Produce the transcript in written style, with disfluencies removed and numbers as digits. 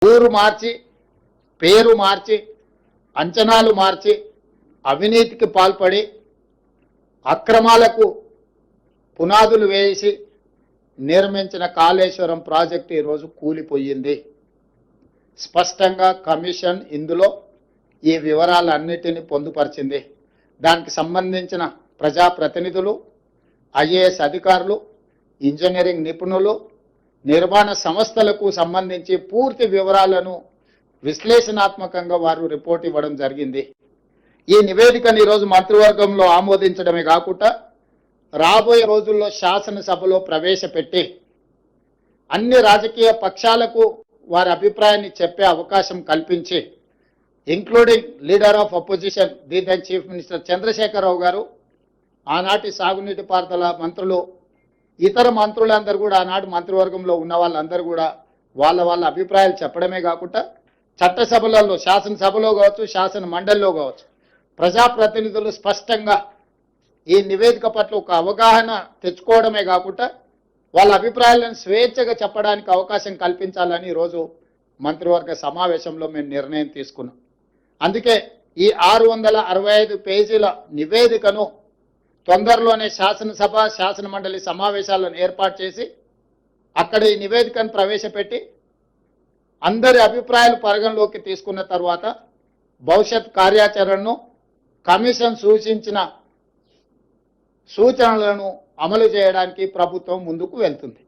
ఊరు మార్చి, పేరు మార్చి, అంచనాలు మార్చి, అవినీతికి పాల్పడి అక్రమాలకు పునాదులు వేసి నిర్మించిన కాళేశ్వరం ప్రాజెక్టు ఈరోజు కూలిపోయింది. స్పష్టంగా కమిషన్ ఇందులో ఈ వివరాలన్నిటిని పొందుపరిచింది. దానికి సంబంధించిన ప్రజాప్రతినిధులు, ఐఏఎస్ అధికారులు, ఇంజనీరింగ్ నిపుణులు, నిర్మాణ సంస్థలకు సంబంధించి పూర్తి వివరాలను విశ్లేషణాత్మకంగా వారు రిపోర్ట్ ఇవ్వడం జరిగింది. ఈ నివేదికను ఈరోజు మంత్రివర్గంలో ఆమోదించడమే కాకుండా రాబోయే రోజుల్లో శాసనసభలో ప్రవేశపెట్టి అన్ని రాజకీయ పక్షాలకు వారి అభిప్రాయాన్ని చెప్పే అవకాశం కల్పించి, including leader of opposition the then chief minister Chandrasekhar Rao గారు, ఆనాటి సాగునీటి పారుదల మంత్రులు, ఇతర మంత్రులందరూ కూడా ఆనాటి మంత్రివర్గంలో ఉన్న వాళ్ళందరూ కూడా వాళ్ళ అభిప్రాయాలు చెప్పడమే కాకుండా చట్టసభలలో, శాసనసభలో కావచ్చు, శాసన మండలిలో కావచ్చు, ప్రజాప్రతినిధులు స్పష్టంగా ఈ నివేదిక పట్ల ఒక అవగాహన తెచ్చుకోవడమే కాకుండా వాళ్ళ అభిప్రాయాలను స్వేచ్ఛగా చెప్పడానికి అవకాశం కల్పించాలని ఈరోజు మంత్రివర్గ సమావేశంలో మేము నిర్ణయం తీసుకున్నాం. అందుకే ఈ 665 పేజీల నివేదికను తొందరలోనే శాసనసభ, శాసన మండలి సమావేశాలను ఏర్పాటు చేసి అక్కడ ఈ నివేదికను ప్రవేశపెట్టి అందరి అభిప్రాయాలు పరిగణలోకి తీసుకున్న తర్వాత భవిష్యత్ కార్యాచరణను, కమిషన్ సూచించిన సూచనలను అమలు చేయడానికి ప్రభుత్వం ముందుకు వెళ్తుంది.